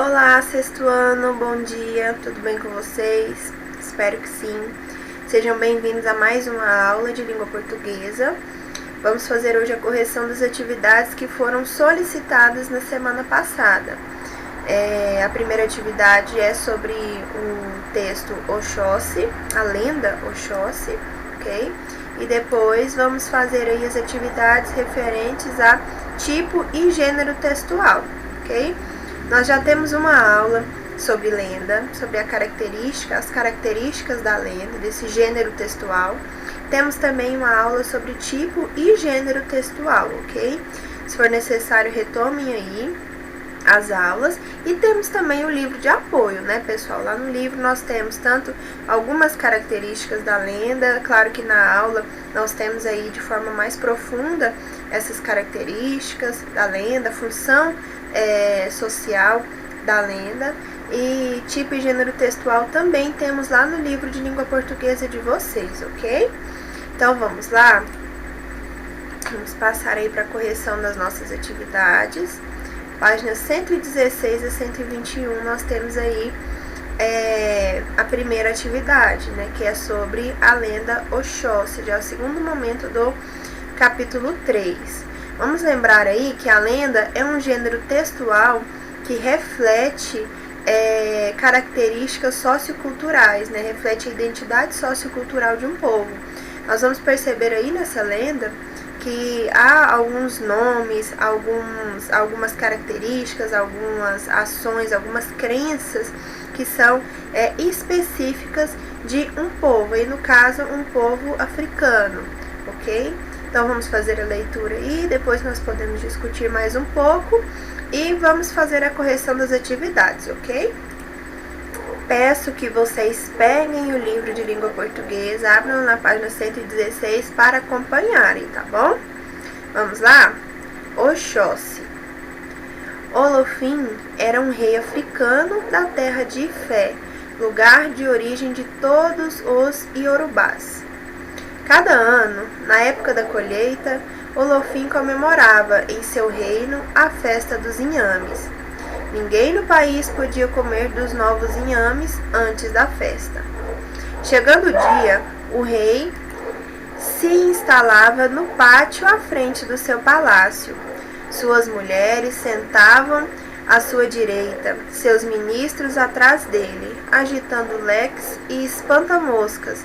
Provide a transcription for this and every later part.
Olá, sexto ano, bom dia, tudo bem com vocês? Espero que sim. Sejam bem-vindos a mais uma aula de língua portuguesa. Vamos fazer hoje a correção das atividades que foram solicitadas na semana passada. A primeira atividade é sobre o texto Oxóssi, a lenda Oxóssi, ok? E depois vamos fazer aí as atividades referentes a tipo e gênero textual, ok? Nós já temos uma aula sobre lenda, sobre as características da lenda, desse gênero textual. Temos também uma aula sobre tipo e gênero textual, ok? Se for necessário, retomem aí as aulas. E temos também o livro de apoio, né, pessoal? Lá no livro nós temos tanto algumas características da lenda, claro que na aula nós temos aí de forma mais profunda essas características da lenda, função social da lenda, e tipo e gênero textual também temos lá no livro de língua portuguesa de vocês, ok? Então vamos lá? Vamos passar aí para a correção das nossas atividades. Páginas 116 a 121 nós temos aí a primeira atividade, né, que é sobre a lenda Oxóssi, já é o segundo momento do capítulo 3. Vamos lembrar aí que a lenda é um gênero textual que reflete características socioculturais, né? Reflete a identidade sociocultural de um povo. Nós vamos perceber aí nessa lenda que há alguns nomes, algumas características, algumas ações, algumas crenças que são específicas de um povo, e no caso um povo africano, ok? Então vamos fazer a leitura aí, depois nós podemos discutir mais um pouco e vamos fazer a correção das atividades, ok? Peço que vocês peguem o livro de língua portuguesa, abram na página 116 para acompanharem, tá bom? Vamos lá? Oxóssi. Olofim era um rei africano da terra de Ifé, lugar de origem de todos os iorubás. Cada ano, na época da colheita, Olofim comemorava em seu reino a festa dos inhames. Ninguém no país podia comer dos novos inhames antes da festa. Chegando o dia, o rei se instalava no pátio à frente do seu palácio. Suas mulheres sentavam à sua direita, seus ministros atrás dele, agitando leques e espanta-moscas,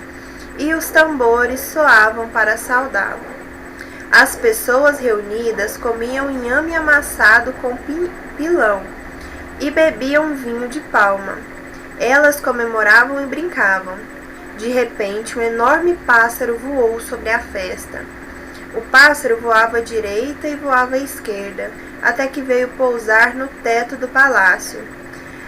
e os tambores soavam para saudá-lo. As pessoas reunidas comiam inhame amassado com pilão e bebiam vinho de palma. Elas comemoravam e brincavam. De repente, um enorme pássaro voou sobre a festa. O pássaro voava à direita e voava à esquerda, até que veio pousar no teto do palácio.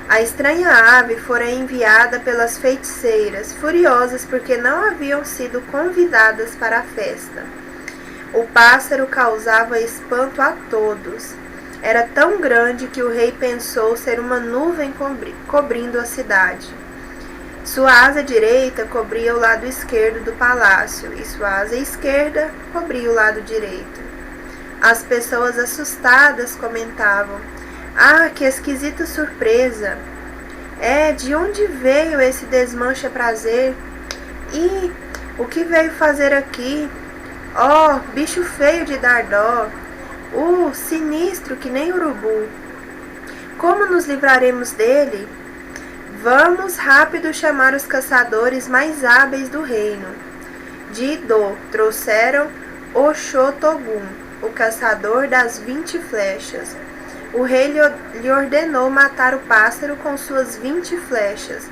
A estranha ave fora enviada pelas feiticeiras, furiosas porque não haviam sido convidadas para a festa. O pássaro causava espanto a todos. Era tão grande que o rei pensou ser uma nuvem cobrindo a cidade. Sua asa direita cobria o lado esquerdo do palácio e sua asa esquerda cobria o lado direito. As pessoas assustadas comentavam: "Ah, que esquisita surpresa! De onde veio esse desmancha-prazer? E o que veio fazer aqui? Oh, bicho feio de dar dó! Sinistro que nem urubu! Como nos livraremos dele? Vamos rápido chamar os caçadores mais hábeis do reino." De Idô trouxeram Oxótogum, o caçador das 20 flechas. O rei lhe ordenou matar o pássaro com suas 20 flechas,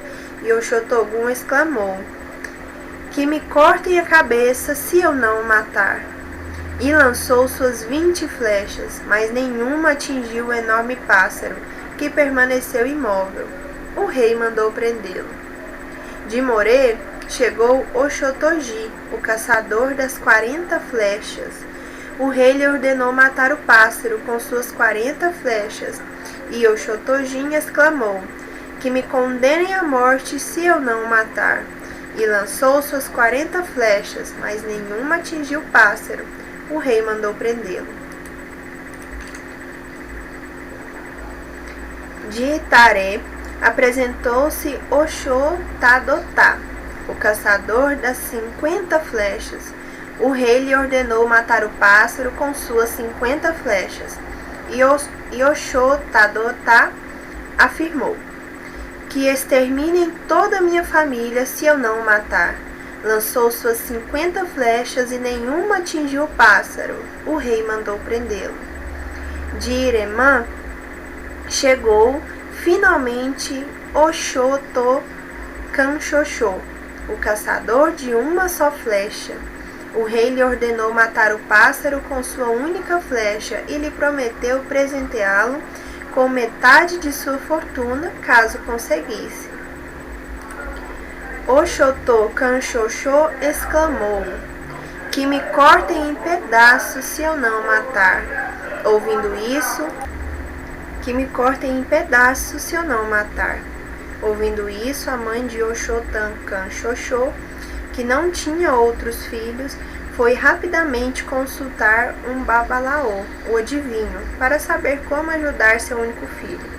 e Oxótogum exclamou: "Que me cortem a cabeça se eu não o matar." E lançou suas 20 flechas, mas nenhuma atingiu o enorme pássaro, que permaneceu imóvel. O rei mandou prendê-lo. De Morê chegou Oxótogi, o caçador das 40 flechas. O rei lhe ordenou matar o pássaro com suas 40 flechas, e Oxótogi exclamou: "Que me condenem à morte se eu não o matar." E lançou suas 40 flechas, mas nenhuma atingiu o pássaro. O rei mandou prendê-lo. de Itaré, apresentou-se Oxotadotá, o caçador das 50 flechas. O rei lhe ordenou matar o pássaro com suas 50 flechas. E Oxotadotá afirmou: que exterminem toda a minha família se eu não o matar. Lançou suas 50 flechas e nenhuma atingiu o pássaro. O rei mandou prendê-lo. De Iremã chegou finalmente Oxotocanchoxô, o caçador de uma só flecha. O rei lhe ordenou matar o pássaro com sua única flecha e lhe prometeu presenteá-lo com metade de sua fortuna, caso conseguisse. Oxotocanchoxô exclamou: que me cortem em pedaços se eu não matar. Ouvindo isso, que me cortem em pedaços se eu não matar. Ouvindo isso, a mãe de Oxotocanchoxô, que não tinha outros filhos, foi rapidamente consultar um Babalaô, o adivinho, para saber como ajudar seu único filho.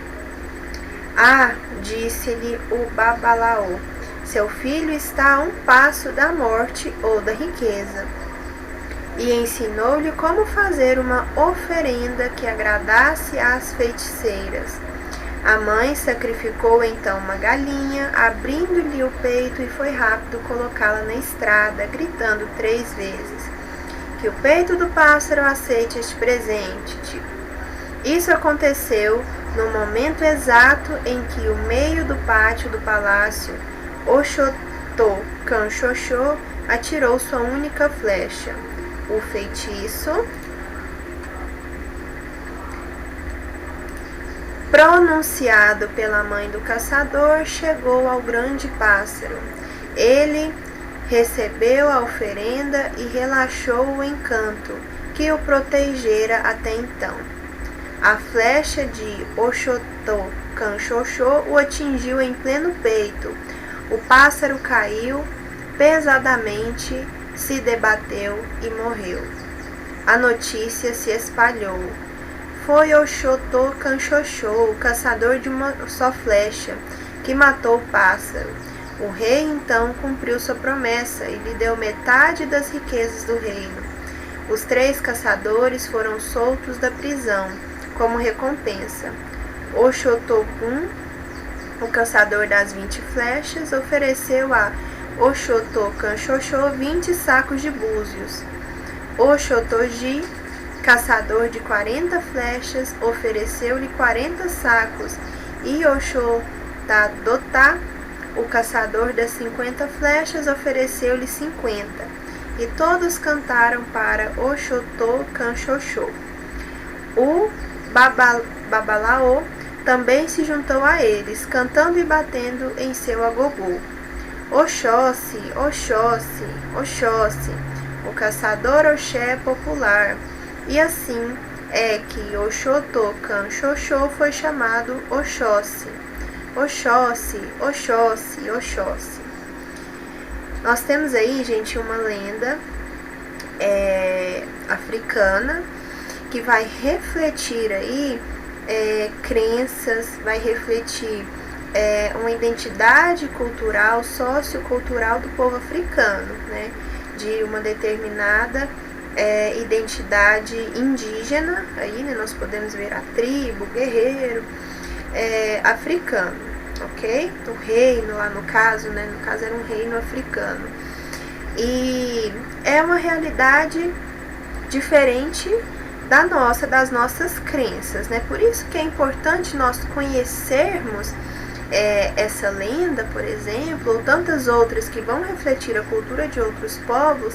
Ah, disse-lhe o Babalaô, seu filho está a um passo da morte ou da riqueza. E ensinou-lhe como fazer uma oferenda que agradasse às feiticeiras. A mãe sacrificou então uma galinha, abrindo-lhe o peito, e foi rápido colocá-la na estrada, gritando 3 vezes: que o peito do pássaro aceite este presente. Isso aconteceu no momento exato em que o meio do pátio do palácio, Oxotocanchoxô atirou sua única flecha. O feitiço pronunciado pela mãe do caçador chegou ao grande pássaro. Ele recebeu a oferenda e relaxou o encanto que o protegera até então. A flecha de Oxotocanchoxô o atingiu em pleno peito. O pássaro caiu pesadamente, se debateu e morreu. A notícia se espalhou. Foi Oxotocanchoxô, o caçador de uma só flecha, que matou o pássaro. O rei então cumpriu sua promessa e lhe deu metade das riquezas do reino. Os 3 caçadores foram soltos da prisão, como recompensa. Oxotocum, o caçador das 20 flechas, ofereceu a Oxotocanchoxô 20 sacos de búzios. Oxotogi, caçador de 40 flechas, ofereceu-lhe 40 sacos, e Oxotadotá, o caçador das 50 flechas, ofereceu-lhe 50. E todos cantaram para Oxotocanchoxô. O Babalaô também se juntou a eles, cantando e batendo em seu agogô. Oxóssi, Oxóssi, Oxóssi, o caçador Oxé popular. E assim é que Oxotocanchoxô foi chamado Oxóssi. Oxóssi, Oxóssi, Oxóssi. Nós temos aí, gente, uma lenda africana que vai refletir aí crenças, vai refletir uma identidade cultural, sociocultural do povo africano, né? De uma determinada identidade indígena, aí, né, nós podemos ver a tribo, o guerreiro africano, ok? O reino lá no caso, né? No caso era um reino africano. E é uma realidade diferente das nossas crenças, né? Por isso que é importante nós conhecermos essa lenda, por exemplo, ou tantas outras que vão refletir a cultura de outros povos,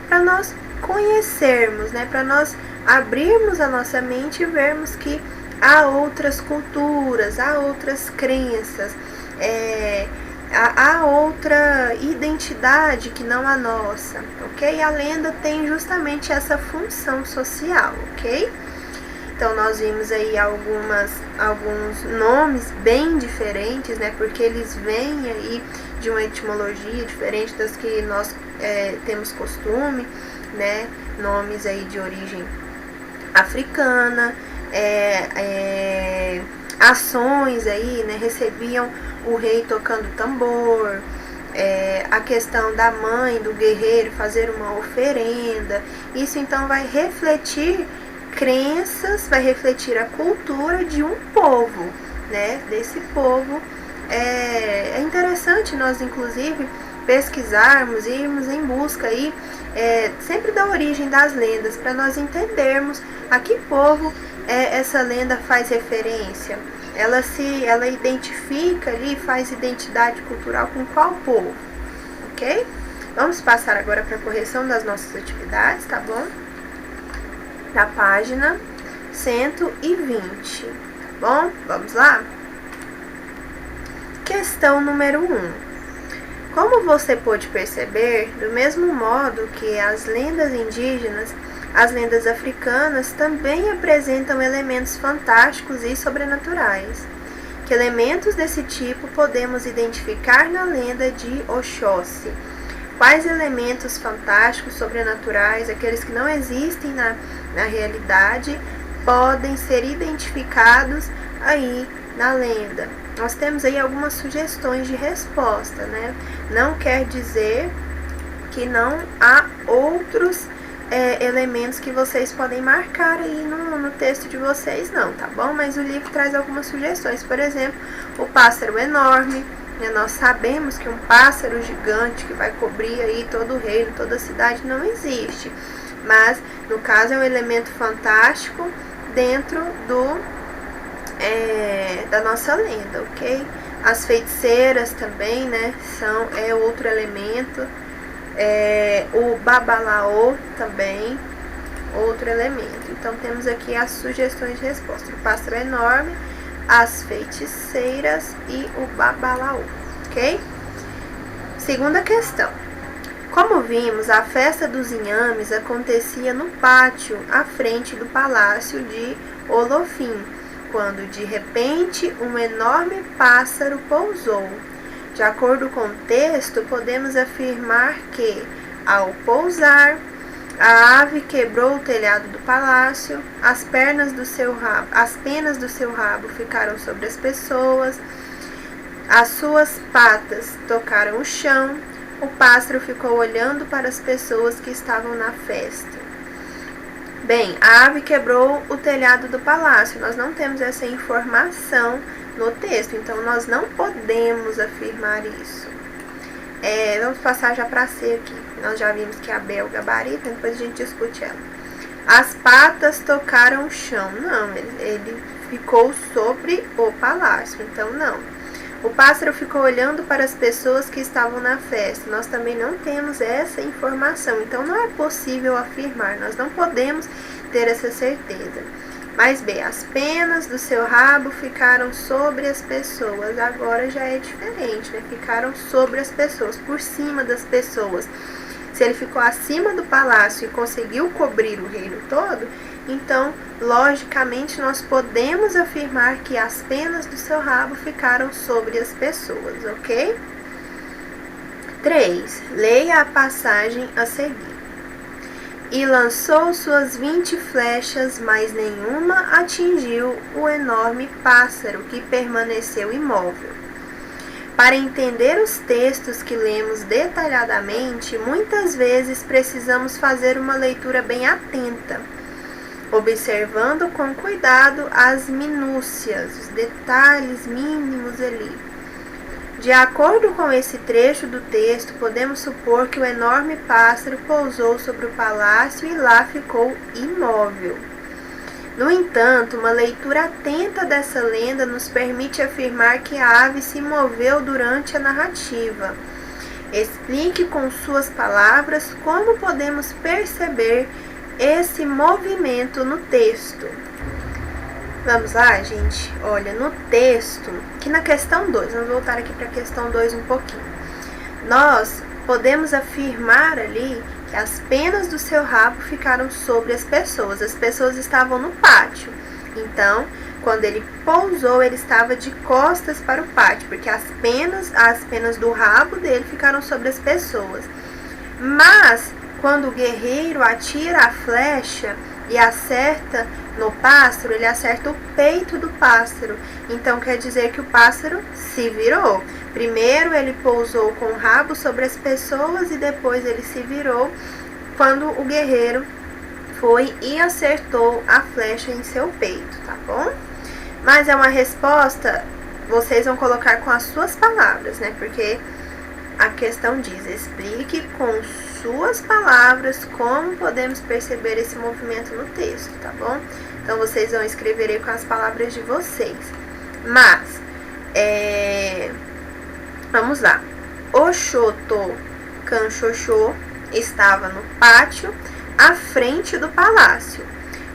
para nós conhecermos, né? Para nós abrirmos a nossa mente e vermos que há outras culturas, há outras crenças, há outra identidade que não a nossa, ok? E a lenda tem justamente essa função social, ok? Então, nós vimos aí alguns nomes bem diferentes, né? Porque eles vêm aí de uma etimologia diferente das que nós temos costume, né? Nomes aí de origem africana, ações aí, né? Recebiam o rei tocando tambor, a questão da mãe, do guerreiro fazer uma oferenda. Isso então vai refletir crenças, vai refletir a cultura de um povo, né? Desse povo. É interessante nós, inclusive, pesquisarmos, irmos em busca aí, sempre da origem das lendas, para nós entendermos a que povo essa lenda faz referência. Ela identifica ali, faz identidade cultural com qual povo, ok? Vamos passar agora para a correção das nossas atividades, tá bom? Da página 120, tá bom? Vamos lá? Questão número 1. Como você pôde perceber, do mesmo modo que as lendas indígenas, as lendas africanas também apresentam elementos fantásticos e sobrenaturais. Que elementos desse tipo podemos identificar na lenda de Oxóssi? Quais elementos fantásticos, sobrenaturais, aqueles que não existem na realidade, podem ser identificados aí na lenda? Nós temos aí algumas sugestões de resposta, né? Não quer dizer que não há outros elementos que vocês podem marcar aí no texto de vocês, não, tá bom? Mas o livro traz algumas sugestões. Por exemplo, o pássaro enorme, né? Nós sabemos que um pássaro gigante que vai cobrir aí todo o reino, toda a cidade, não existe. Mas, no caso, é um elemento fantástico dentro da nossa lenda, ok? As feiticeiras também, né? É outro elemento. O babalaô também, outro elemento. Então, temos aqui as sugestões de resposta: o pássaro enorme, as feiticeiras e o babalaô, ok? Segunda questão. Como vimos, a festa dos inhames acontecia no pátio à frente do palácio de Olofim, quando de repente um enorme pássaro pousou. De acordo com o texto, podemos afirmar que, ao pousar, a ave quebrou o telhado do palácio, as penas do seu rabo ficaram sobre as pessoas, as suas patas tocaram o chão, o pássaro ficou olhando para as pessoas que estavam na festa. Bem, a ave quebrou o telhado do palácio. Nós não temos essa informação no texto, então nós não podemos afirmar isso. Vamos passar já para C aqui. Nós já vimos que a B é o gabarito, depois a gente discute ela. As patas tocaram o chão. Não, ele ficou sobre o palácio, então não. O pássaro ficou olhando para as pessoas que estavam na festa. Nós também não temos essa informação, então não é possível afirmar, nós não podemos ter essa certeza. Mas B, as penas do seu rabo ficaram sobre as pessoas. Agora já é diferente, né? Ficaram sobre as pessoas, por cima das pessoas. Se ele ficou acima do palácio e conseguiu cobrir o reino todo, então, logicamente, nós podemos afirmar que as penas do seu rabo ficaram sobre as pessoas, ok? 3. Leia a passagem a seguir. E lançou suas 20 flechas, mas nenhuma atingiu o enorme pássaro, que permaneceu imóvel. Para entender os textos que lemos detalhadamente, muitas vezes precisamos fazer uma leitura bem atenta, observando com cuidado as minúcias, os detalhes mínimos ali. De acordo com esse trecho do texto, podemos supor que o enorme pássaro pousou sobre o palácio e lá ficou imóvel. No entanto, uma leitura atenta dessa lenda nos permite afirmar que a ave se moveu durante a narrativa. Explique com suas palavras como podemos perceber esse movimento no texto. Vamos lá, gente? Olha, no texto, que na questão 2, vamos voltar aqui para a questão 2 um pouquinho. Nós podemos afirmar ali que as penas do seu rabo ficaram sobre as pessoas estavam no pátio. Então, quando ele pousou, ele estava de costas para o pátio, porque as penas do rabo dele ficaram sobre as pessoas. Mas, quando o guerreiro atira a flecha e acerta no pássaro, ele acerta o peito do pássaro. Então quer dizer que o pássaro se virou. Primeiro ele pousou com o rabo sobre as pessoas e depois ele se virou quando o guerreiro foi e acertou a flecha em seu peito, tá bom? Mas é uma resposta, vocês vão colocar com as suas palavras, né? Porque a questão diz, explique com suas palavras como podemos perceber esse movimento no texto, tá bom? Então, vocês vão escrever aí com as palavras de vocês. Mas, vamos lá. Oxótô Kanxoxô estava no pátio à frente do palácio,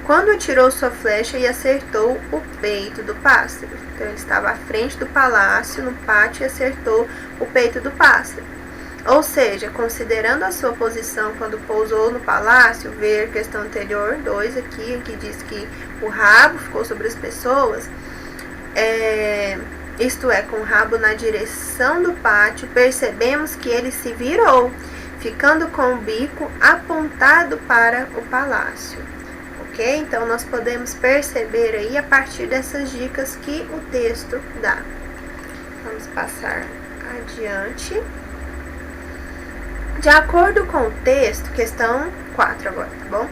quando atirou sua flecha e acertou o peito do pássaro. Então, ele estava à frente do palácio, no pátio, e acertou o peito do pássaro. Ou seja, considerando a sua posição quando pousou no palácio, ver questão anterior 2 aqui, que diz que o rabo ficou sobre as pessoas, isto é, com o rabo na direção do pátio, percebemos que ele se virou, ficando com o bico apontado para o palácio. Ok? Então, nós podemos perceber aí a partir dessas dicas que o texto dá. Vamos passar adiante. De acordo com o texto, questão 4 agora, tá bom?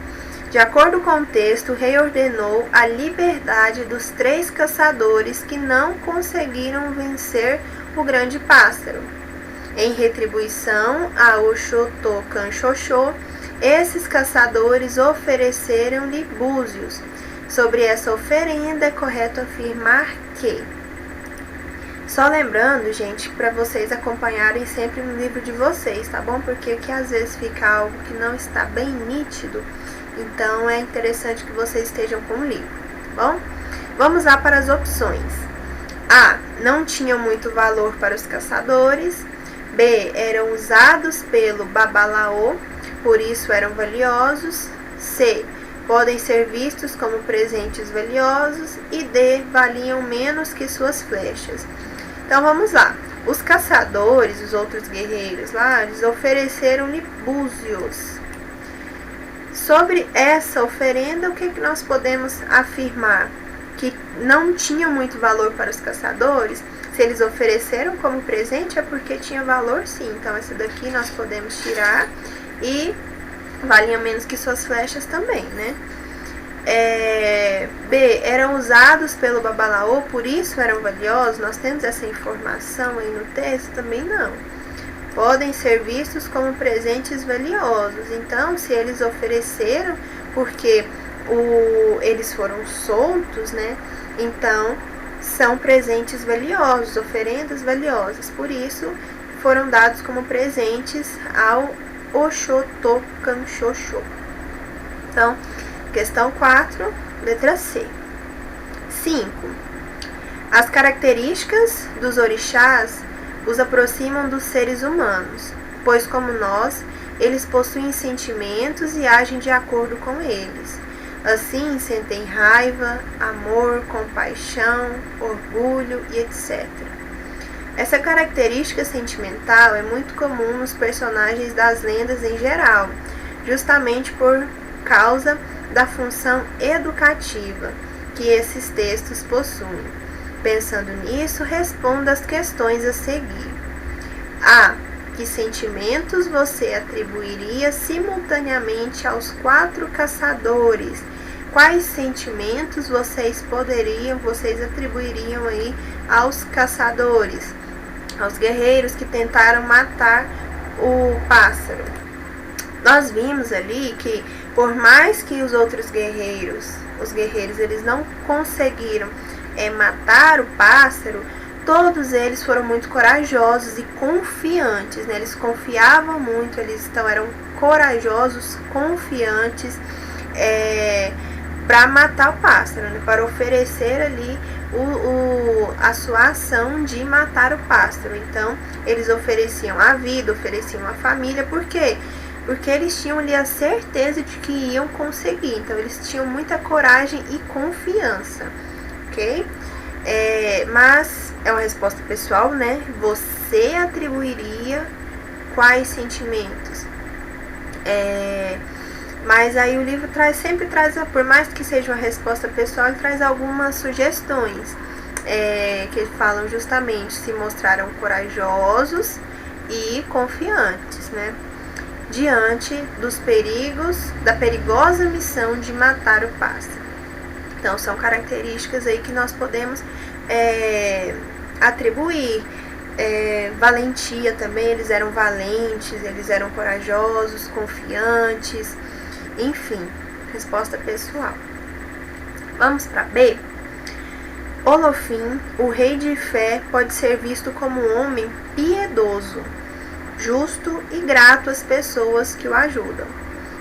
De acordo com o texto, o rei ordenou a liberdade dos 3 caçadores que não conseguiram vencer o grande pássaro. Em retribuição a Oxótô Kanxoxô, esses caçadores ofereceram-lhe búzios. Sobre essa oferenda, é correto afirmar que... Só lembrando, gente, para vocês acompanharem sempre no livro de vocês, tá bom? Porque aqui às vezes fica algo que não está bem nítido, então é interessante que vocês estejam com o livro, tá bom? Vamos lá para as opções. A. Não tinham muito valor para os caçadores. B. Eram usados pelo babalaô, por isso eram valiosos. C. Podem ser vistos como presentes valiosos. E D. Valiam menos que suas flechas. Então, vamos lá. Os caçadores, os outros guerreiros lá, eles ofereceram-lhe búzios. Sobre essa oferenda, o que nós podemos afirmar? Que não tinha muito valor para os caçadores. Se eles ofereceram como presente, é porque tinha valor sim. Então, essa daqui nós podemos tirar e valiam menos que suas flechas também, né? B. Eram usados pelo babalaô, por isso eram valiosos. Nós temos essa informação aí no texto? Também não. Podem ser vistos como presentes valiosos. Então, se eles ofereceram, porque eles foram soltos, né? Então, são presentes valiosos, oferendas valiosas. Por isso, foram dados como presentes ao Oxótô Kanxoxô. Então, questão 4, letra C. 5. As características dos orixás os aproximam dos seres humanos, pois, como nós, eles possuem sentimentos e agem de acordo com eles. Assim, sentem raiva, amor, compaixão, orgulho e etc. Essa característica sentimental é muito comum nos personagens das lendas em geral, justamente por causa da função educativa que esses textos possuem. Pensando nisso, responda as questões a seguir. A. Que sentimentos você atribuiria simultaneamente aos 4 caçadores? Quais sentimentos vocês atribuiriam aí aos caçadores, aos guerreiros que tentaram matar o pássaro? Nós vimos ali que, por mais que os outros guerreiros, eles não conseguiram matar o pássaro, todos eles foram muito corajosos e confiantes, né? Eles confiavam muito, eram corajosos, confiantes para matar o pássaro, né? Para oferecer ali a sua ação de matar o pássaro. Então, eles ofereciam a vida, ofereciam a família. Por quê? Porque eles tinham ali a certeza de que iam conseguir. Então, eles tinham muita coragem e confiança, ok? Mas é uma resposta pessoal, né? Você atribuiria quais sentimentos? Mas aí o livro sempre traz, por mais que seja uma resposta pessoal, ele traz algumas sugestões, que falam justamente se mostraram corajosos e confiantes, né, diante dos perigos, da perigosa missão de matar o pássaro. Então são características aí que nós podemos atribuir. Valentia também, eles eram valentes, eles eram corajosos, confiantes, enfim, resposta pessoal. Vamos para B. Olofim, o rei de Ifé, pode ser visto como um homem piedoso, justo e grato às pessoas que o ajudam.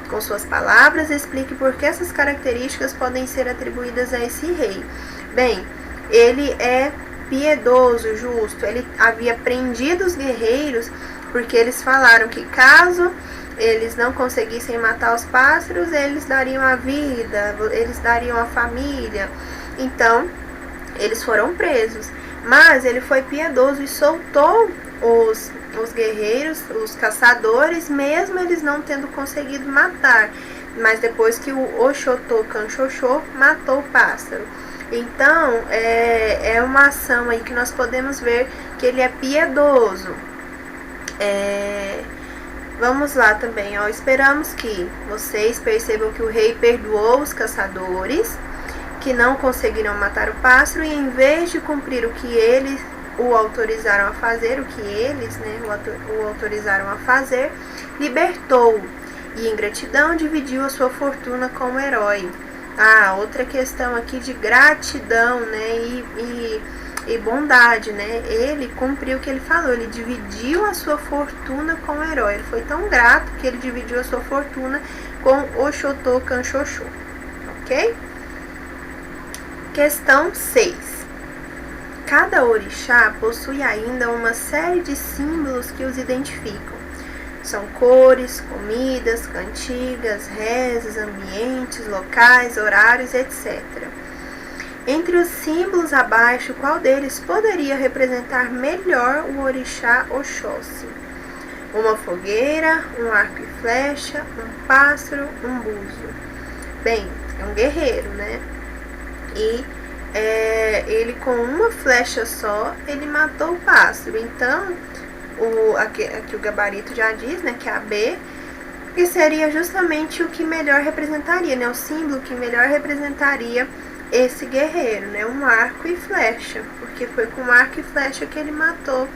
Com suas palavras, explique por que essas características podem ser atribuídas a esse rei. Bem, ele é piedoso, justo. Ele havia prendido os guerreiros porque eles falaram que caso eles não conseguissem matar os pássaros, eles dariam a vida, eles dariam a família. Então, eles foram presos. Mas ele foi piedoso e soltou os guerreiros, os caçadores, mesmo eles não tendo conseguido matar. Mas depois que o Oxotô Canxoxô matou o pássaro. Então, é uma ação aí que nós podemos ver que ele é piedoso. Vamos lá também, ó. Esperamos que vocês percebam que o rei perdoou os caçadores que não conseguiram matar o pássaro e, em vez de cumprir o que eles o autorizaram a fazer, o autorizaram a fazer, libertou e, em gratidão, dividiu a sua fortuna com o herói. Outra questão aqui de gratidão, né, e bondade, né? Ele cumpriu o que ele falou, ele dividiu a sua fortuna com o herói. Ele foi tão grato que ele dividiu a sua fortuna com Oxotô Canxoxô, ok? Questão 6. Cada orixá possui ainda uma série de símbolos que os identificam. São cores, comidas, cantigas, rezas, ambientes, locais, horários, etc. Entre os símbolos abaixo, qual deles poderia representar melhor o orixá Oxóssi? Uma fogueira, um arco e flecha, um pássaro, um buzo. Bem, é um guerreiro, né? E ele com uma flecha só, ele matou o pássaro. Então, aqui o gabarito já diz, né, que é a B, que seria justamente o que melhor representaria, né, o símbolo que melhor representaria esse guerreiro, né, um arco e flecha, porque foi com arco e flecha que ele matou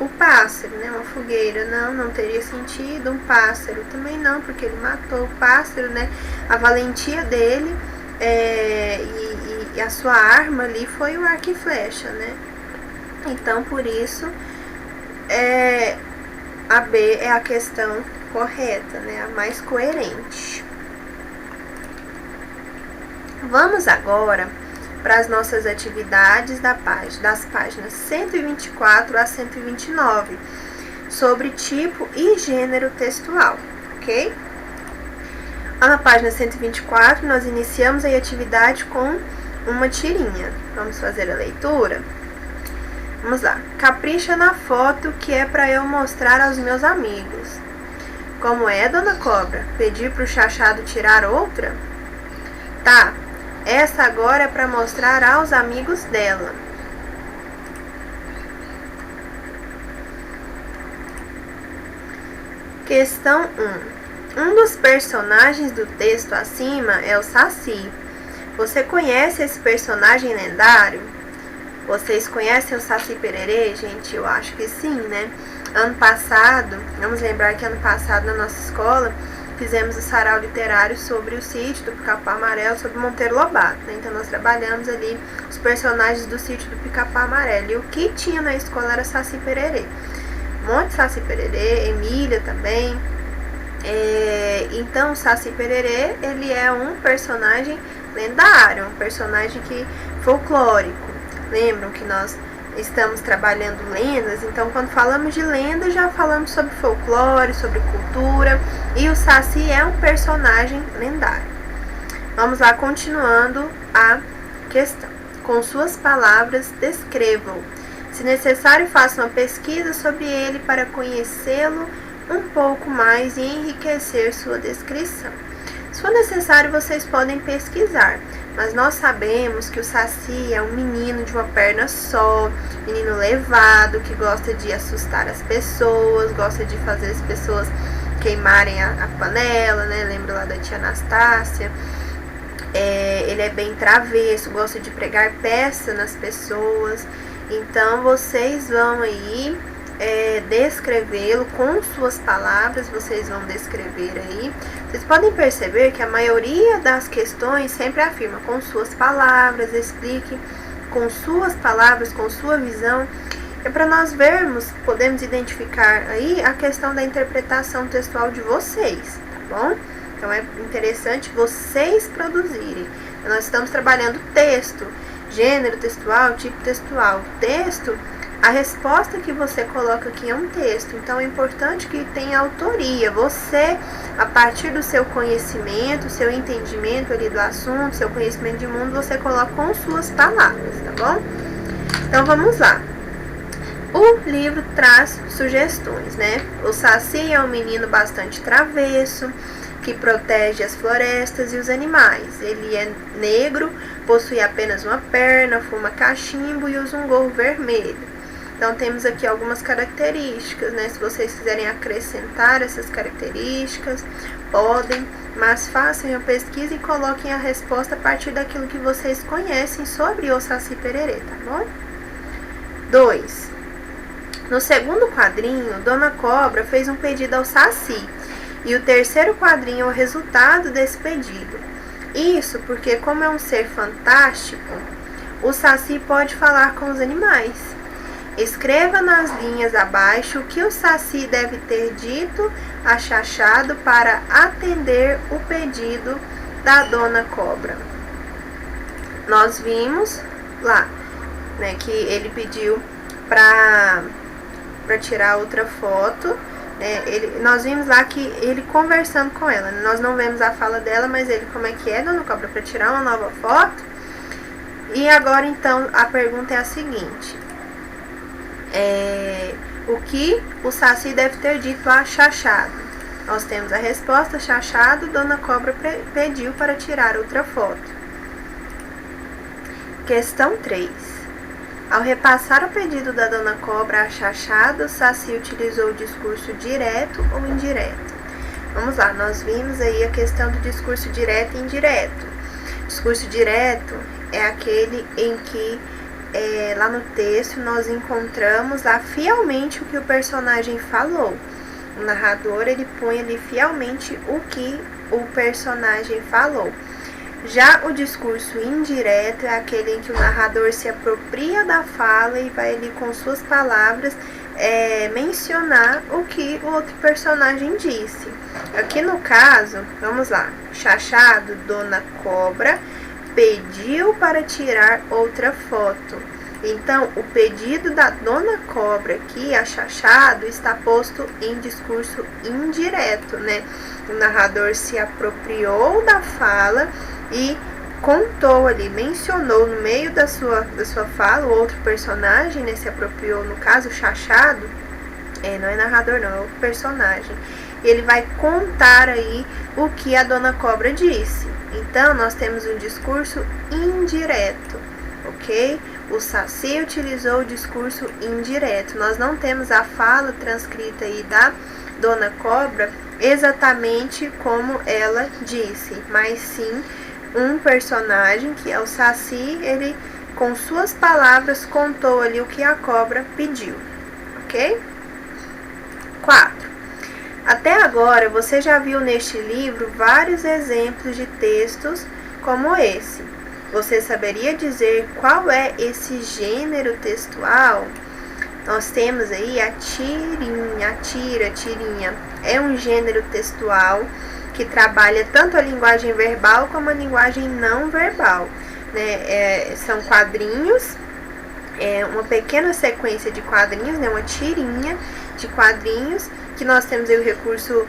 o pássaro, né, uma fogueira não teria sentido, um pássaro também não, porque ele matou o pássaro, né, a valentia dele e a sua arma ali foi o arco e flecha, né, então por isso a B é a questão correta, né, a mais coerente. Vamos agora para as nossas atividades das páginas 124 a 129, sobre tipo e gênero textual, ok? Na página 124, nós iniciamos a atividade com uma tirinha. Vamos fazer a leitura? Vamos lá. Capricha na foto que é para eu mostrar aos meus amigos. Como é, dona Cobra? Pedir para o Chachado tirar outra? Tá. Essa agora é para mostrar aos amigos dela. Questão 1. Um dos personagens do texto acima é o Saci. Você conhece esse personagem lendário? Vocês conhecem o Saci Pererê, gente? Eu acho que sim, né? Ano passado, vamos lembrar que ano passado na nossa escola fizemos o sarau literário sobre o sítio do Pica-Pau Amarelo, sobre Monteiro Lobato, né? Então nós trabalhamos ali os personagens do sítio do Pica-Pau Amarelo. E o que tinha na escola era Saci Pererê. Um monte de Saci Pererê, Emília também. Então o Saci Pererê, ele é um personagem lendário, um personagem folclórico. Lembram que nós estamos trabalhando lendas, então quando falamos de lenda já falamos sobre folclore, sobre cultura, e o Saci é um personagem lendário. Vamos lá, continuando a questão. Com suas palavras, descrevam. Se necessário, faça uma pesquisa sobre ele para conhecê-lo um pouco mais e enriquecer sua descrição. Se for necessário, vocês podem pesquisar, mas nós sabemos que o Saci é um menino de uma perna só, menino levado, que gosta de assustar as pessoas, gosta de fazer as pessoas queimarem a panela, né? Lembra lá da tia Anastácia? Ele é bem travesso, gosta de pregar peça nas pessoas. Então vocês vão aí descrevê-lo com suas palavras, vocês vão descrever aí. Vocês podem perceber que a maioria das questões sempre afirma com suas palavras, explique com suas palavras, com sua visão. É para nós vermos, podemos identificar aí a questão da interpretação textual de vocês, tá bom? Então é interessante vocês produzirem. Nós estamos trabalhando texto, gênero textual, tipo textual. Texto, a resposta que você coloca aqui é um texto, então é importante que tenha autoria. Você, a partir do seu conhecimento, seu entendimento ali do assunto, seu conhecimento de mundo, você coloca com suas palavras, tá bom? Então vamos lá. O livro traz sugestões, né? O Saci é um menino bastante travesso, que protege as florestas e os animais. Ele é negro, possui apenas uma perna, fuma cachimbo e usa um gorro vermelho. Então temos aqui algumas características, né? Se vocês quiserem acrescentar essas características, podem, mas façam a pesquisa e coloquem a resposta a partir daquilo que vocês conhecem sobre o Saci Pererê, tá bom? 2. No segundo quadrinho, Dona Cobra fez um pedido ao Saci, e o terceiro quadrinho é o resultado desse pedido. Isso porque, como é um ser fantástico, o Saci pode falar com os animais. Escreva nas linhas abaixo o que o Saci deve ter dito a Chachado para atender o pedido da Dona Cobra. Nós vimos lá, né, que ele pediu para tirar outra foto. Nós vimos lá que ele conversando com ela, né? Nós não vemos a fala dela, mas ele, como é que é, Dona Cobra, para tirar uma nova foto? E agora, então, a pergunta é a seguinte: o que o Saci deve ter dito a Chachado? Nós temos a resposta: Chachado, Dona Cobra pediu para tirar outra foto. Questão 3. Ao repassar o pedido da Dona Cobra a Chachado, Saci utilizou o discurso direto ou indireto? Vamos lá, nós vimos aí a questão do discurso direto e indireto. O discurso direto é aquele em que, lá no texto, nós encontramos lá fielmente o que o personagem falou. O narrador, ele põe ali fielmente o que o personagem falou. Já o discurso indireto é aquele em que o narrador se apropria da fala e vai ali com suas palavras mencionar o que o outro personagem disse. Aqui no caso, vamos lá, Chachado, Dona Cobra, pediu para tirar outra foto. Então, o pedido da Dona Cobra aqui, a Chachado, está posto em discurso indireto, né? O narrador se apropriou da fala e contou ali, mencionou no meio da sua fala, o outro personagem, né, se apropriou, no caso, o Chachado, não é narrador não, é outro personagem. Ele vai contar aí o que a Dona Cobra disse. Então, nós temos um discurso indireto, ok? O Saci utilizou o discurso indireto. Nós não temos a fala transcrita aí da Dona Cobra exatamente como ela disse, mas sim um personagem, que é o Saci, ele com suas palavras contou ali o que a cobra pediu, ok? 4. Até agora você já viu neste livro vários exemplos de textos como esse. Você saberia dizer qual é esse gênero textual? Nós temos aí a tirinha, tirinha. É um gênero textual que trabalha tanto a linguagem verbal como a linguagem não verbal, né? São quadrinhos, uma pequena sequência de quadrinhos, né? Uma tirinha de quadrinhos, que nós temos aí o recurso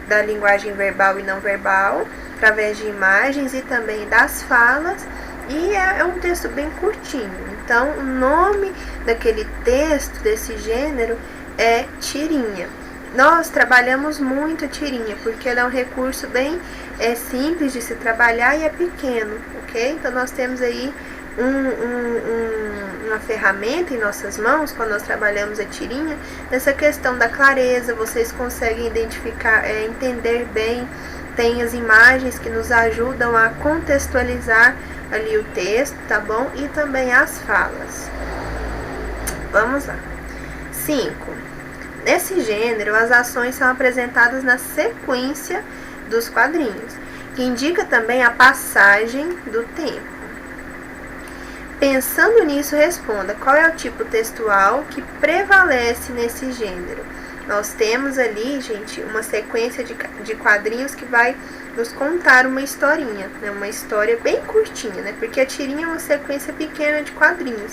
da linguagem verbal e não verbal, através de imagens e também das falas, e é um texto bem curtinho. Então, o nome daquele texto, desse gênero, é tirinha. nós trabalhamos muito a tirinha, porque ela é um recurso bem simples de se trabalhar e é pequeno, ok? Então nós temos aí uma ferramenta em nossas mãos, quando nós trabalhamos a tirinha, nessa questão da clareza, vocês conseguem identificar, entender bem, tem as imagens que nos ajudam a contextualizar ali o texto, tá bom? E também as falas. Vamos lá. 5. Nesse gênero, as ações são apresentadas na sequência dos quadrinhos, que indica também a passagem do tempo. Pensando nisso, responda qual é o tipo textual que prevalece nesse gênero. Nós temos ali, gente, uma sequência de quadrinhos que vai nos contar uma historinha, né? Uma história bem curtinha, né? Porque a tirinha é uma sequência pequena de quadrinhos.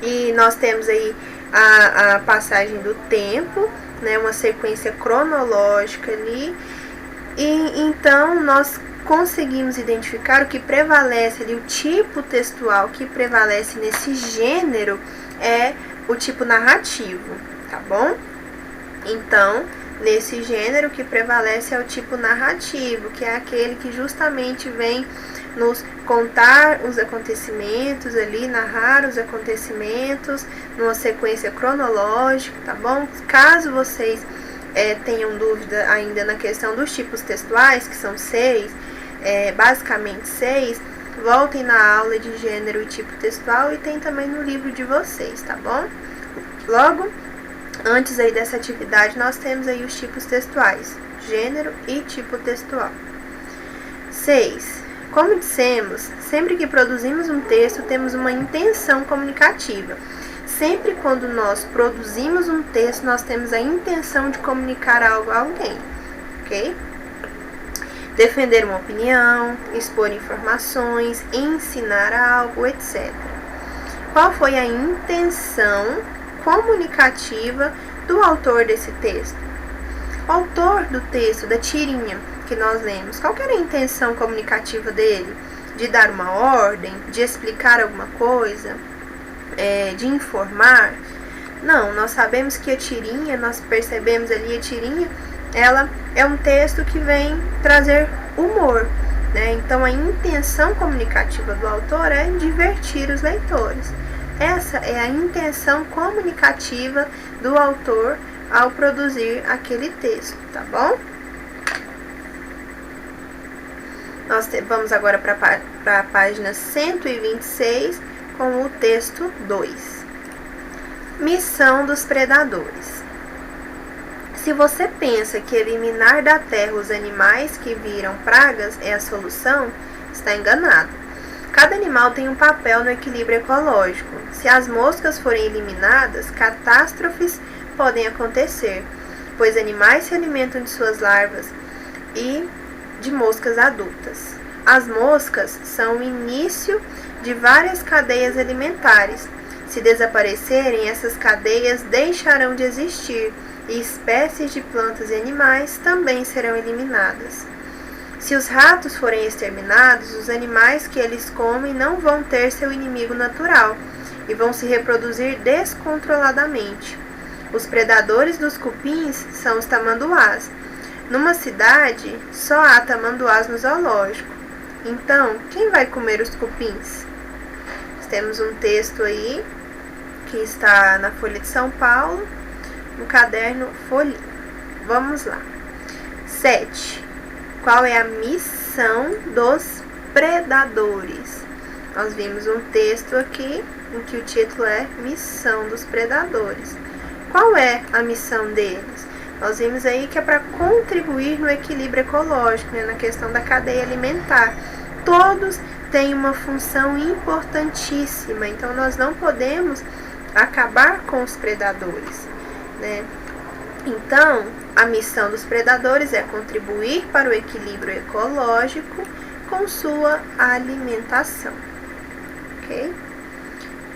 E nós temos aí a passagem do tempo, né? Uma sequência cronológica ali. E então nós conseguimos identificar o que prevalece ali, o tipo textual que prevalece nesse gênero é o tipo narrativo, tá bom? Então, nesse gênero, o que prevalece é o tipo narrativo, que é aquele que justamente vem nos contar os acontecimentos ali, narrar os acontecimentos numa sequência cronológica, tá bom? Caso vocês tenham dúvida ainda na questão dos tipos textuais, que são 6, basicamente 6, voltem na aula de gênero e tipo textual e tem também no livro de vocês, tá bom? Logo, antes aí dessa atividade, nós temos aí os tipos textuais, gênero e tipo textual. 6. Como dissemos, sempre que produzimos um texto, temos uma intenção comunicativa. Sempre quando nós produzimos um texto, nós temos a intenção de comunicar algo a alguém, ok? Defender uma opinião, expor informações, ensinar algo, etc. Qual foi a intenção comunicativa do autor desse texto? O autor do texto, da tirinha que nós lemos, qual que era a intenção comunicativa dele? De dar uma ordem, de explicar alguma coisa, de informar? Não, nós sabemos que a tirinha, nós percebemos ali a tirinha, ela é um texto que vem trazer humor, né? Então a intenção comunicativa do autor é divertir os leitores. Essa é a intenção comunicativa do autor ao produzir aquele texto, tá bom? Nós vamos agora para a página 126 com o texto 2. Missão dos predadores. Se você pensa que eliminar da terra os animais que viram pragas é a solução, está enganado. Cada animal tem um papel no equilíbrio ecológico. Se as moscas forem eliminadas, catástrofes podem acontecer, pois animais se alimentam de suas larvas e de moscas adultas. As moscas são o início de várias cadeias alimentares. Se desaparecerem, essas cadeias deixarão de existir e espécies de plantas e animais também serão eliminadas. Se os ratos forem exterminados, os animais que eles comem não vão ter seu inimigo natural e vão se reproduzir descontroladamente. Os predadores dos cupins são os tamanduás. Numa cidade, só há tamanduás no zoológico. Então, quem vai comer os cupins? Temos um texto aí que está na Folha de São Paulo, no caderno Folhinha. Vamos lá. 7. Qual é a missão dos predadores? Nós vimos um texto aqui em que o título é Missão dos Predadores. Qual é a missão deles? Nós vimos aí que é para contribuir no equilíbrio ecológico, né, na questão da cadeia alimentar. Todos têm uma função importantíssima, então nós não podemos acabar com os predadores, né? Então, a missão dos predadores é contribuir para o equilíbrio ecológico com sua alimentação, ok?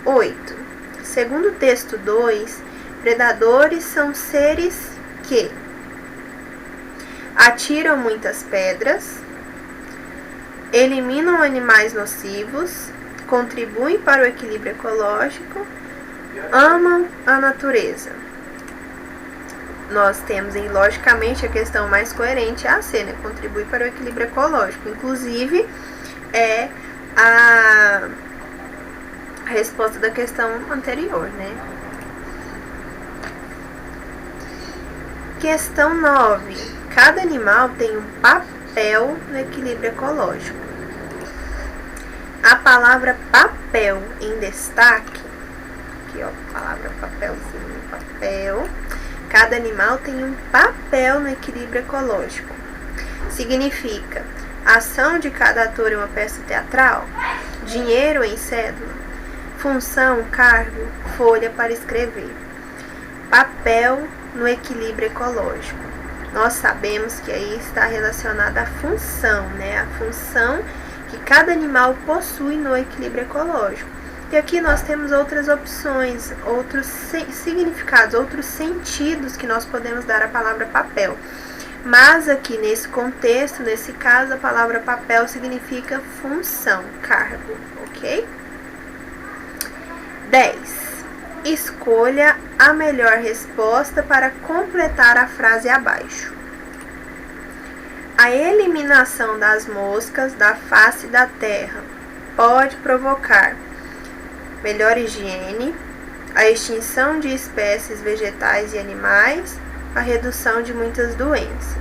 8. Segundo o texto 2, predadores são seres que atiram muitas pedras, eliminam animais nocivos, contribuem para o equilíbrio ecológico, amam a natureza. nós temos aí, logicamente, a questão mais coerente é a C, né? Contribui para o equilíbrio ecológico. Inclusive, é a resposta da questão anterior, né? Questão 9. Cada animal tem um papel no equilíbrio ecológico. A palavra papel em destaque, aqui ó, a palavra papelzinho, papel. Cada animal tem um papel no equilíbrio ecológico. Significa ação de cada ator em uma peça teatral, dinheiro em cédula, função, cargo, folha para escrever. Papel no equilíbrio ecológico. Nós sabemos que aí está relacionada à função, né? A função que cada animal possui no equilíbrio ecológico. E aqui nós temos outras opções, outros significados, outros sentidos que nós podemos dar à palavra papel. Mas aqui nesse contexto, nesse caso, a palavra papel significa função, cargo, ok? 10. Escolha a melhor resposta para completar a frase abaixo. A eliminação das moscas da face da terra pode provocar melhor higiene, a extinção de espécies vegetais e animais, a redução de muitas doenças.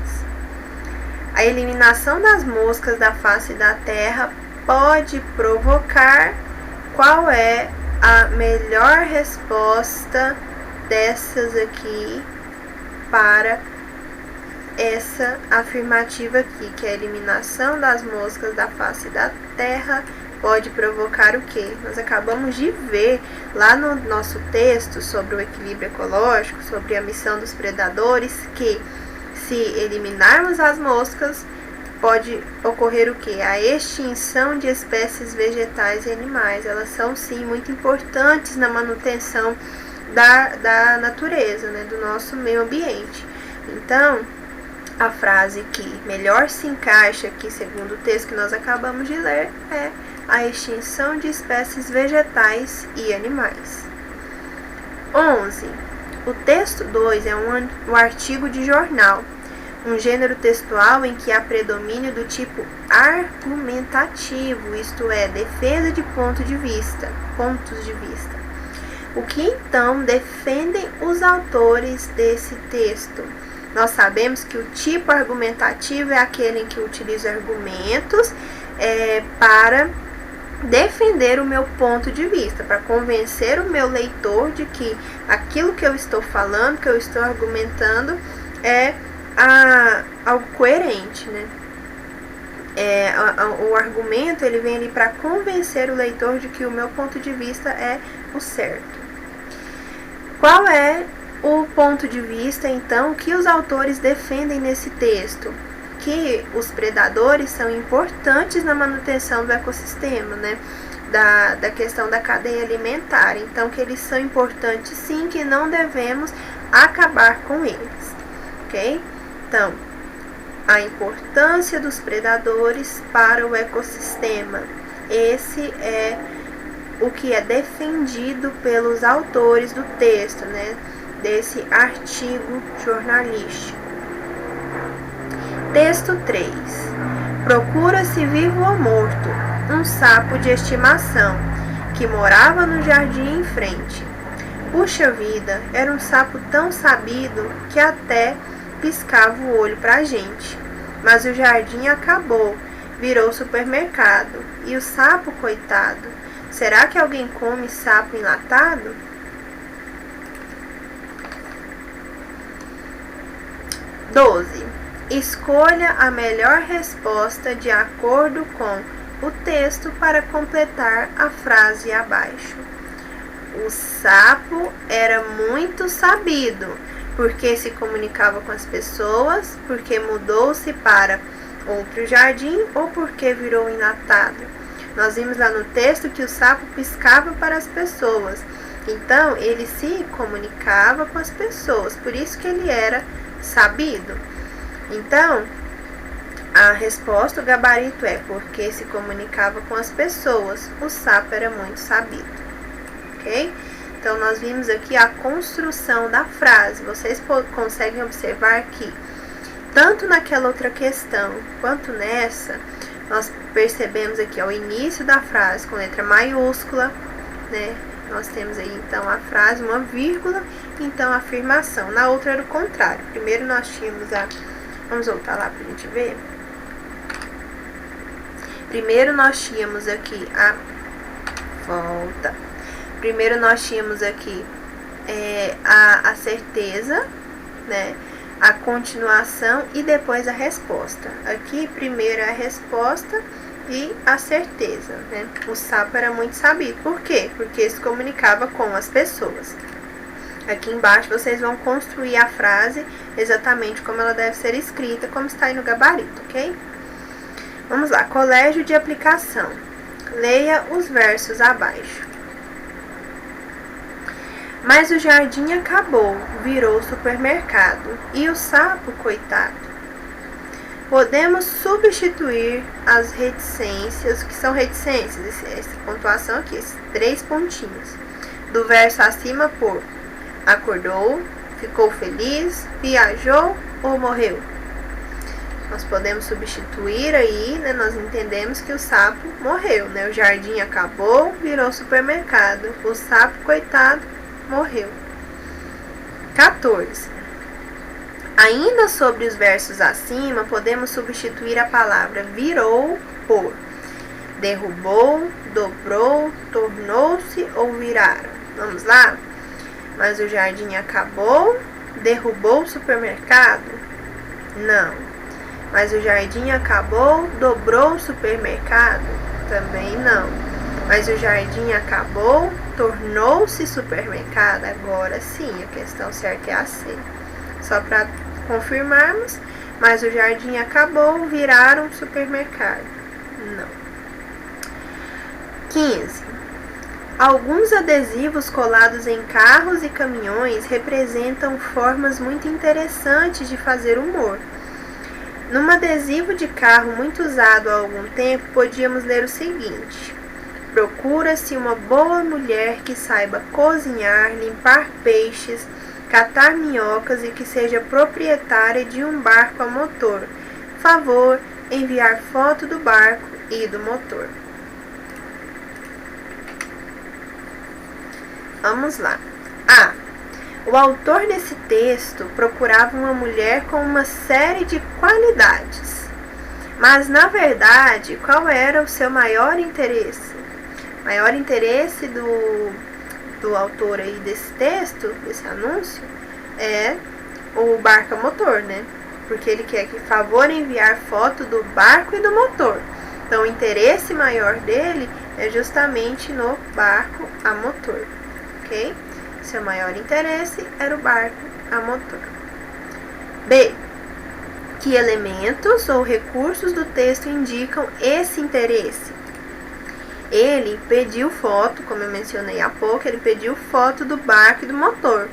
A eliminação das moscas da face da terra pode provocar. Qual é a melhor resposta dessas aqui para essa afirmativa aqui, que a eliminação das moscas da face da terra pode provocar o quê? Nós acabamos de ver lá no nosso texto sobre o equilíbrio ecológico, sobre a missão dos predadores, que se eliminarmos as moscas, pode ocorrer o quê? A extinção de espécies vegetais e animais. Elas são, sim, muito importantes na manutenção da natureza, né? Do nosso meio ambiente. Então, a frase que melhor se encaixa aqui, segundo o texto que nós acabamos de ler, é a extinção de espécies vegetais e animais. 11. O texto 2 é um artigo de jornal, um gênero textual em que há predomínio do tipo argumentativo, isto é, defesa de pontos de vista. O que então defendem os autores desse texto? Nós sabemos que o tipo argumentativo é aquele em que eu utilizo argumentos para defender o meu ponto de vista, para convencer o meu leitor de que aquilo que eu estou falando, que eu estou argumentando, é algo coerente, né? O argumento, ele vem ali para convencer o leitor de que o meu ponto de vista é o certo. Qual é o ponto de vista, então, que os autores defendem nesse texto? Que os predadores são importantes na manutenção do ecossistema, né? Da questão da cadeia alimentar. Então, que eles são importantes, sim, que não devemos acabar com eles, ok? Então, a importância dos predadores para o ecossistema. Esse é o que é defendido pelos autores do texto, né? Desse artigo jornalístico. Texto 3. Procura-se vivo ou morto um sapo de estimação que morava no jardim em frente. Puxa vida, era um sapo tão sabido que até piscava o olho pra gente. Mas o jardim acabou, virou supermercado. E o sapo, coitado, será que alguém come sapo enlatado? 12. Escolha a melhor resposta de acordo com o texto para completar a frase abaixo. O sapo era muito sabido, porque se comunicava com as pessoas, porque mudou-se para outro jardim ou porque virou enlatado. Nós vimos lá no texto que o sapo piscava para as pessoas. Então, ele se comunicava com as pessoas, por isso que ele era sabido. Então, a resposta, o gabarito é porque se comunicava com as pessoas. O sapo era muito sabido, ok? Então, nós vimos aqui a construção da frase. Vocês conseguem observar que, tanto naquela outra questão quanto nessa, nós percebemos aqui ao início da frase com letra maiúscula, né? Nós temos aí, então, a frase, uma vírgula, então a afirmação. Na outra era o contrário. Primeiro nós tínhamos a... Vamos voltar lá pra gente ver. Primeiro nós tínhamos aqui a... Volta. Primeiro nós tínhamos aqui a certeza, né? A continuação e depois a resposta. Aqui, primeiro a resposta e a certeza, né? O sapo era muito sabido. Por quê? Porque se comunicava com as pessoas. Aqui embaixo vocês vão construir a frase exatamente como ela deve ser escrita, como está aí no gabarito, ok? Vamos lá, colégio de aplicação. Leia os versos abaixo. Mas o jardim acabou, virou supermercado, e o sapo, coitado. Podemos substituir as reticências, o que são reticências? Essa pontuação aqui, esses 3 pontinhos, do verso acima por acordou, ficou feliz, viajou ou morreu. Nós podemos substituir aí, né? Nós entendemos que o sapo morreu, né? O jardim acabou, virou supermercado. O sapo, coitado, morreu. 14. Ainda sobre os versos acima, podemos substituir a palavra virou por derrubou, dobrou, tornou-se ou viraram. Vamos lá? Mas o jardim acabou, derrubou o supermercado? Não. Mas o jardim acabou, dobrou o supermercado? Também não. Mas o jardim acabou, tornou-se supermercado? Agora sim, a questão certa é a C. Só para confirmarmos, mas o jardim acabou, viraram supermercado? Não. 15. Alguns adesivos colados em carros e caminhões representam formas muito interessantes de fazer humor. Num adesivo de carro muito usado há algum tempo, podíamos ler o seguinte: procura-se uma boa mulher que saiba cozinhar, limpar peixes, catar minhocas e que seja proprietária de um barco a motor. Favor enviar foto do barco e do motor. Vamos lá. A. O autor desse texto procurava uma mulher com uma série de qualidades. Mas, na verdade, qual era o seu maior interesse? O maior interesse do autor aí desse texto, desse anúncio, é o barco a motor, né? Porque ele quer que favor enviar foto do barco e do motor. Então, o interesse maior dele é justamente no barco a motor, ok? Seu maior interesse era o barco a motor. B. Que elementos ou recursos do texto indicam esse interesse? Ele pediu foto, como eu mencionei há pouco, ele pediu foto do barco e do motor,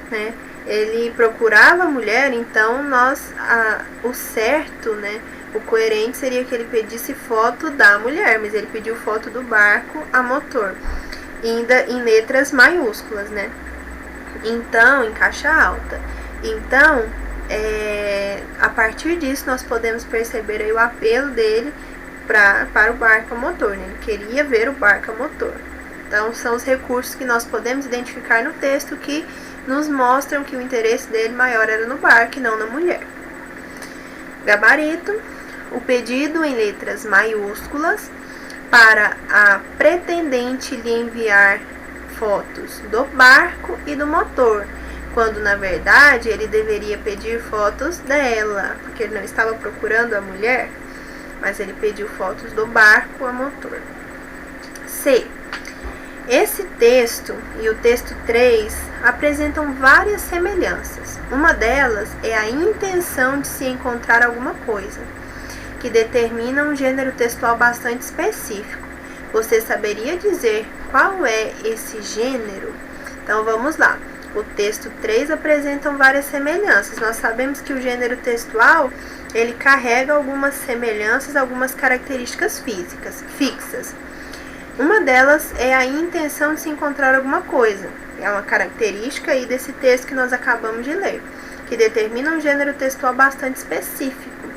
né? Ele procurava a mulher, então o certo, né? O coerente seria que ele pedisse foto da mulher, mas ele pediu foto do barco a motor, ainda em letras maiúsculas, né? Então, em caixa alta. Então, a partir disso, nós podemos perceber aí o apelo dele para o barco a motor, né? Ele queria ver o barco a motor. Então, são os recursos que nós podemos identificar no texto que nos mostram que o interesse dele maior era no barco e não na mulher. Gabarito. O pedido em letras maiúsculas para a pretendente lhe enviar fotos do barco e do motor, quando na verdade ele deveria pedir fotos dela, porque ele não estava procurando a mulher, mas ele pediu fotos do barco a motor. C. Esse texto e o texto 3 apresentam várias semelhanças. Uma delas é a intenção de se encontrar alguma coisa, que determina um gênero textual bastante específico. Você saberia dizer qual é esse gênero? Então vamos lá. O texto 3 apresenta várias semelhanças. Nós sabemos que o gênero textual, ele carrega algumas semelhanças, algumas características físicas, fixas. Uma delas é a intenção de se encontrar alguma coisa. é uma característica aí desse texto que nós acabamos de ler, que determina um gênero textual bastante específico.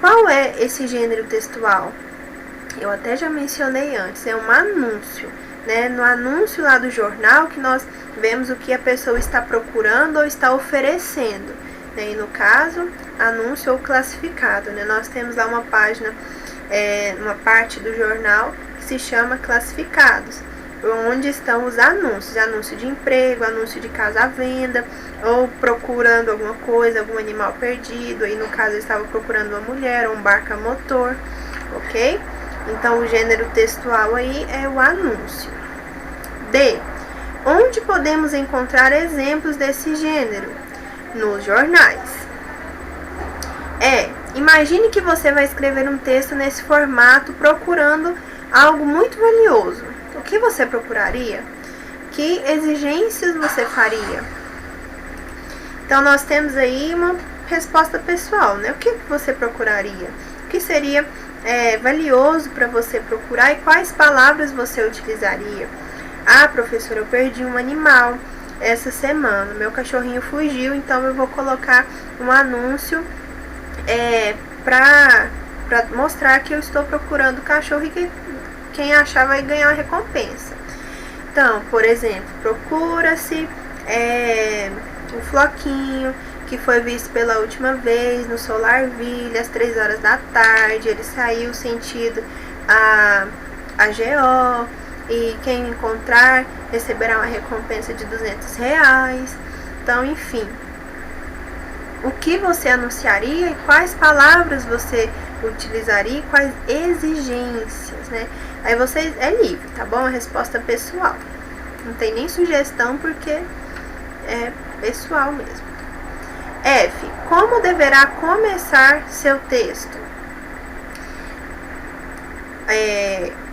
Qual é esse gênero textual? Eu até já mencionei antes, é um anúncio, né? No anúncio lá do jornal que nós vemos o que a pessoa está procurando ou está oferecendo, né? E no caso, anúncio ou classificado, né? Nós temos lá uma página, uma parte do jornal que se chama classificados, onde estão os anúncios, anúncio de emprego, anúncio de casa à venda, ou procurando alguma coisa, algum animal perdido, aí no caso eu estava procurando uma mulher, ou um barco a motor, ok? Então o gênero textual aí é o anúncio. D. Onde podemos encontrar exemplos desse gênero? Nos jornais. Imagine que você vai escrever um texto nesse formato procurando algo muito valioso. O que você procuraria? Que exigências você faria? Então, nós temos aí uma resposta pessoal, né? O que você procuraria? O que seria valioso para você procurar e quais palavras você utilizaria? Ah, professora, eu perdi um animal essa semana, meu cachorrinho fugiu, então eu vou colocar um anúncio para mostrar que eu estou procurando o cachorro e que quem achar vai ganhar uma recompensa. Então, por exemplo, procura-se o Floquinho, que foi visto pela última vez no Solarville às 3 horas da tarde. Ele saiu sentido a GO, e quem encontrar receberá uma recompensa de R$200. Então, enfim, o que você anunciaria e quais palavras você utilizaria e quais exigências, né? Aí você é livre, tá bom? A resposta pessoal. Não tem nem sugestão porque é pessoal mesmo. F. Como deverá começar seu texto?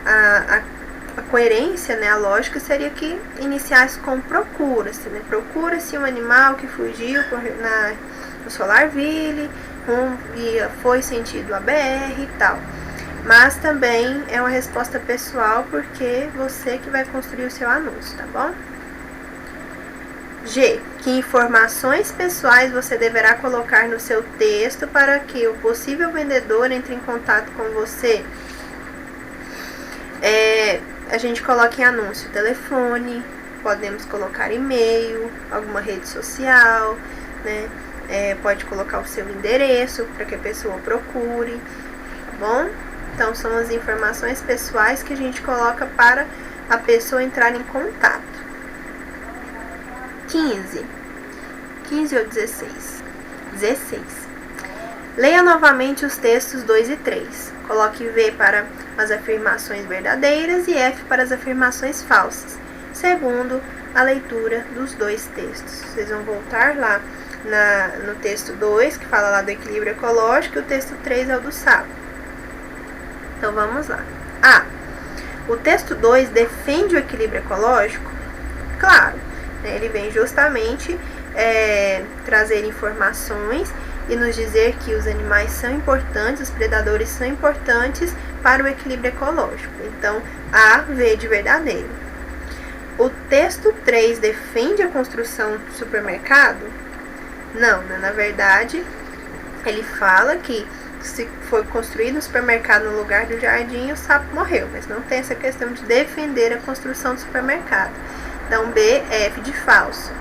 A coerência, né, a lógica seria que iniciasse com procura-se, né? Procura-se um animal que fugiu no Solarville e foi sentido a BR e tal. Mas também é uma resposta pessoal porque você que vai construir o seu anúncio, tá bom? G. Que informações pessoais você deverá colocar no seu texto para que o possível vendedor entre em contato com você? A gente coloca em anúncio telefone, podemos colocar e-mail, alguma rede social, né? Pode colocar o seu endereço para que a pessoa procure, tá bom? Então, são as informações pessoais que a gente coloca para a pessoa entrar em contato. 15 ou 16? 16. Leia novamente os textos 2 e 3. Coloque V para as afirmações verdadeiras e F para as afirmações falsas, segundo a leitura dos dois textos. Vocês vão voltar lá no texto 2, que fala lá do equilíbrio ecológico, e o texto 3 é o do sapo. Então, vamos lá. A. O texto 2 defende o equilíbrio ecológico? Claro, né, ele vem justamente trazer informações e nos dizer que os animais são importantes, os predadores são importantes para o equilíbrio ecológico. Então, A, V de verdadeiro. O texto 3 defende a construção do supermercado? Não, né? Na verdade, ele fala que se foi construído um supermercado no lugar do jardim, o sapo morreu, mas não tem essa questão de defender a construção do supermercado. Então, B, F de falso.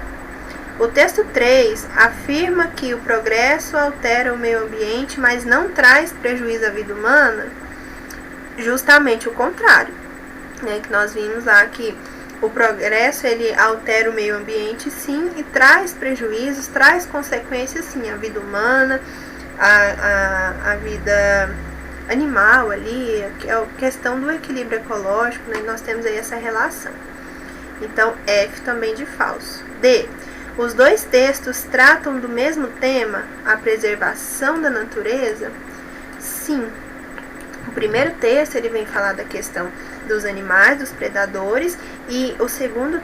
O texto 3 afirma que o progresso altera o meio ambiente, mas não traz prejuízo à vida humana. Justamente o contrário, né? Que nós vimos lá que o progresso ele altera o meio ambiente, sim, e traz prejuízos, traz consequências, sim, à vida humana, à vida animal ali, que é a questão do equilíbrio ecológico, né? Nós temos aí essa relação. Então, F também de falso. D. Os dois textos tratam do mesmo tema, a preservação da natureza? Sim. O primeiro texto ele vem falar da questão dos animais, dos predadores, e o segundo,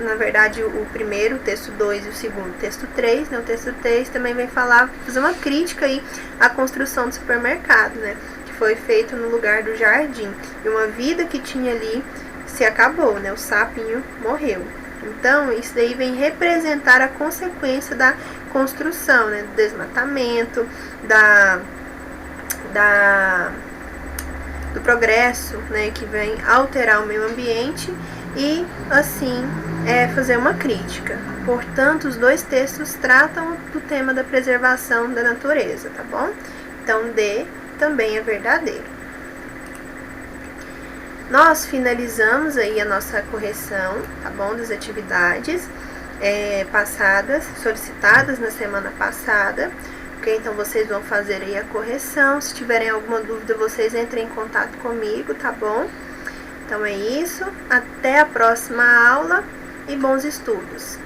na verdade, o primeiro, o texto 2 e o segundo, texto 3, né? O texto 3 também vem fazer uma crítica aí à construção do supermercado, né? Que foi feito no lugar do jardim. E uma vida que tinha ali se acabou, né? O sapinho morreu. Então, isso daí vem representar a consequência da construção, né, do desmatamento, do progresso, né, que vem alterar o meio ambiente e, assim, fazer uma crítica. Portanto, os dois textos tratam do tema da preservação da natureza, tá bom? Então, D também é verdadeiro. Nós finalizamos aí a nossa correção, tá bom, das atividades passadas, solicitadas na semana passada. Ok? Então, vocês vão fazer aí a correção. Se tiverem alguma dúvida, vocês entrem em contato comigo, tá bom? Então, é isso. Até a próxima aula e bons estudos!